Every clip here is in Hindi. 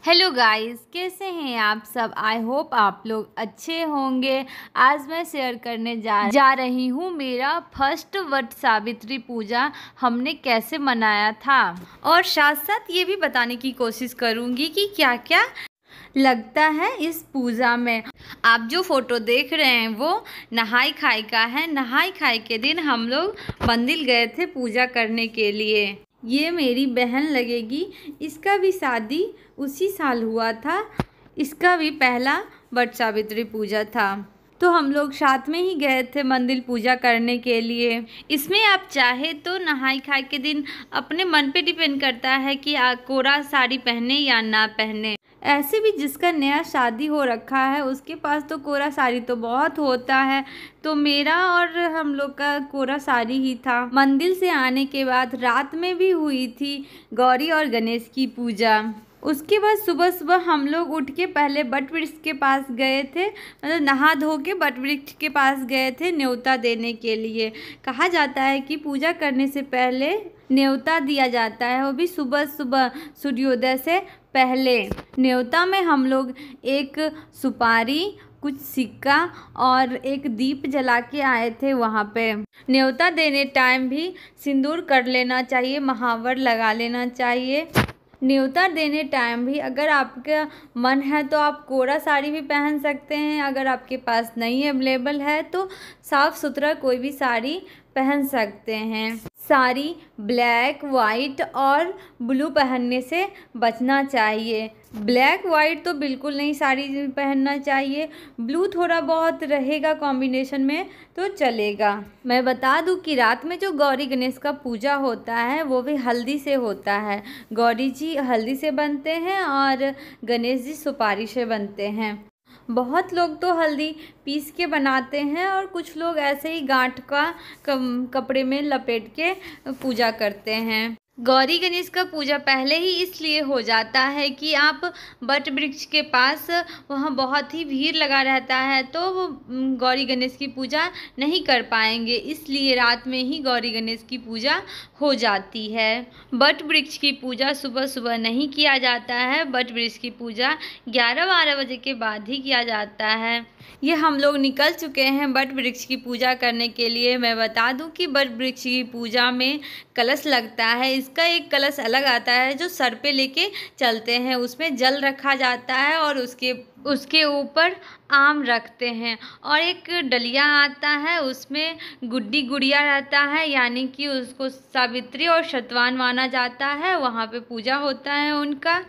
हेलो गाइस, कैसे हैं आप सब। आई होप आप लोग अच्छे होंगे। आज मैं शेयर करने जा रही हूँ मेरा फर्स्ट वट सावित्री पूजा हमने कैसे मनाया था, और साथ साथ ये भी बताने की कोशिश करूँगी कि क्या क्या लगता है इस पूजा में। आप जो फोटो देख रहे हैं वो नहाई खाई का है। नहाई खाई के दिन हम लोग मंदिर गए थे पूजा करने के लिए। ये मेरी बहन लगेगी, इसका भी शादी उसी साल हुआ था। इसका भी पहला वट सावित्री पूजा था, तो हम लोग साथ में ही गए थे मंदिर पूजा करने के लिए। इसमें आप चाहे तो नहाई खाई के दिन अपने मन पे डिपेंड करता है कि कोरा साड़ी पहने या ना पहने। ऐसे भी जिसका नया शादी हो रखा है उसके पास तो कोरा साड़ी तो बहुत होता है, तो मेरा और हम लोग का कोरा साड़ी ही था। मंदिर से आने के बाद रात में भी हुई थी गौरी और गणेश की पूजा। उसके बाद सुबह सुबह हम लोग उठ के पहले बट वृक्ष के पास गए थे, मतलब नहा धो के बट वृक्ष के पास गए थे न्योता देने के लिए। कहा जाता है कि पूजा करने से पहले न्योता दिया जाता है, वो भी सुबह सुबह सूर्योदय से पहले। न्योता में हम लोग एक सुपारी, कुछ सिक्का और एक दीप जला के आए थे वहाँ पे। न्योता देने टाइम भी सिंदूर कर लेना चाहिए, महावर लगा लेना चाहिए। न्योता देने टाइम भी अगर आपका मन है तो आप कोरा साड़ी भी पहन सकते हैं, अगर आपके पास नहीं अवेलेबल है तो साफ़ सुथरा कोई भी साड़ी पहन सकते हैं। साड़ी ब्लैक, वाइट और ब्लू पहनने से बचना चाहिए। ब्लैक वाइट तो बिल्कुल नहीं साड़ी पहनना चाहिए, ब्लू थोड़ा बहुत रहेगा कॉम्बिनेशन में तो चलेगा। मैं बता दूं कि रात में जो गौरी गणेश का पूजा होता है वो भी हल्दी से होता है। गौरी जी हल्दी से बनते हैं और गणेश जी सुपारी से बनते हैं। बहुत लोग तो हल्दी पीस के बनाते हैं और कुछ लोग ऐसे ही गांठ का कपड़े में लपेट के पूजा करते हैं। गौरी गणेश का पूजा पहले ही इसलिए हो जाता है कि आप बट वृक्ष के पास वहाँ बहुत ही भीड़ लगा रहता है, तो वो गौरी गणेश की पूजा नहीं कर पाएंगे, इसलिए रात में ही गौरी गणेश की पूजा हो जाती है। बट वृक्ष की पूजा सुबह सुबह नहीं किया जाता है, बट वृक्ष की पूजा 11-12 बजे के बाद ही किया जाता है। ये हम लोग निकल चुके हैं बट वृक्ष की पूजा करने के लिए। मैं बता दूं कि बट वृक्ष की पूजा में कलश लगता है। इसका एक कलश अलग आता है जो सर पे लेके चलते हैं, उसमें जल रखा जाता है और उसके ऊपर आम रखते हैं, और एक डलिया आता है उसमें गुड्डी गुड़िया रहता है, यानी कि उसको सावित्री और सतवान माना जाता है। वहाँ पे पूजा होता है उनका,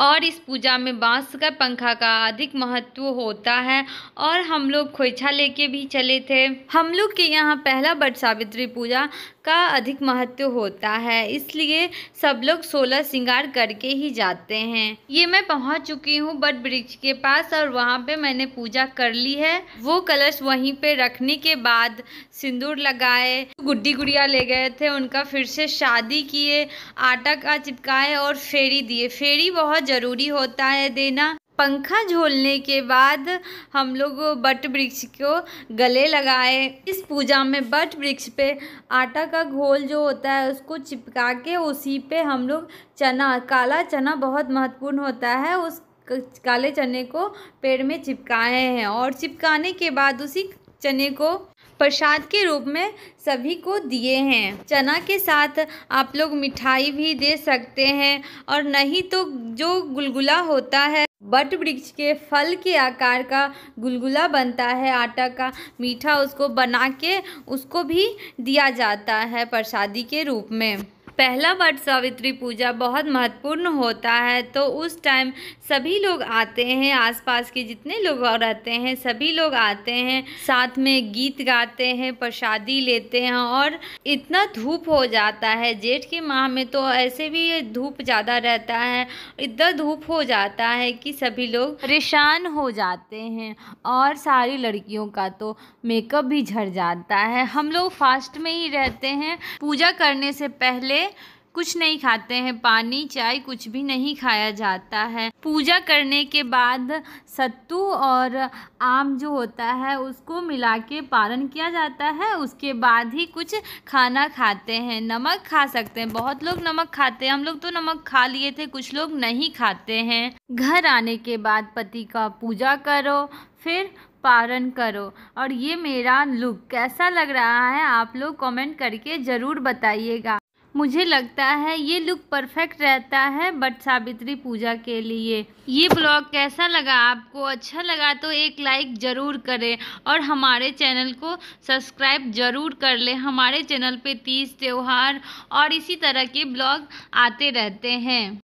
और इस पूजा में बांस का पंखा का अधिक महत्व होता है। और हम लोग खोइछा लेके भी चले थे। हम लोग के यहाँ पहला बट सावित्री पूजा का अधिक महत्व होता है, इसलिए सब लोग 16 श्रृंगार करके ही जाते हैं। ये मैं पहुँच चुकी हूँ बट वृक्ष के पास और वहाँ पे मैंने पूजा कर ली है। वो कलश वहीं पे रखने के बाद सिंदूर लगाए, गुड्डी गुड़िया ले गए थे उनका, फिर से शादी किए, आटा का चिपकाए और फेरी दिए। फेरी बहुत ज़रूरी होता है देना। पंखा झोलने के बाद हम लोग बट वृक्ष को गले लगाए। इस पूजा में बट वृक्ष पे आटा का घोल जो होता है उसको चिपका के उसी पे हम लोग चना, काला चना बहुत महत्वपूर्ण होता है, उस काले चने को पेड़ में चिपकाए हैं, और चिपकाने के बाद उसी चने को प्रसाद के रूप में सभी को दिए हैं। चना के साथ आप लोग मिठाई भी दे सकते हैं, और नहीं तो जो गुलगुला होता है, बट वृक्ष के फल के आकार का गुलगुला बनता है आटा का मीठा, उसको बना के उसको भी दिया जाता है प्रसादी के रूप में। पहला वट सावित्री पूजा बहुत महत्वपूर्ण होता है, तो उस टाइम सभी लोग आते हैं, आसपास के जितने लोग रहते हैं सभी लोग आते हैं, साथ में गीत गाते हैं, प्रसादी लेते हैं। और इतना धूप हो जाता है, जेठ के माह में तो ऐसे भी धूप ज़्यादा रहता है, इतना धूप हो जाता है कि सभी लोग परेशान हो जाते हैं, और सारी लड़कियों का तो मेकअप भी झड़ जाता है। हम लोग फास्ट में ही रहते हैं। पूजा करने से पहले कुछ नहीं खाते हैं, पानी चाय कुछ भी नहीं खाया जाता है। पूजा करने के बाद सत्तू और आम जो होता है उसको मिला के पारण किया जाता है, उसके बाद ही कुछ खाना खाते हैं। नमक खा सकते हैं, बहुत लोग नमक खाते हैं, हम लोग तो नमक खा लिए थे, कुछ लोग नहीं खाते हैं। घर आने के बाद पति का पूजा करो, फिर पारण करो। और ये मेरा लुक कैसा लग रहा है आप लोग कमेंट करके ज़रूर बताइएगा। मुझे लगता है ये लुक परफेक्ट रहता है वट सावित्री पूजा के लिए। ये ब्लॉग कैसा लगा आपको? अच्छा लगा तो एक लाइक ज़रूर करें और हमारे चैनल को सब्सक्राइब ज़रूर कर लें। हमारे चैनल पे तीज त्योहार और इसी तरह के ब्लॉग आते रहते हैं।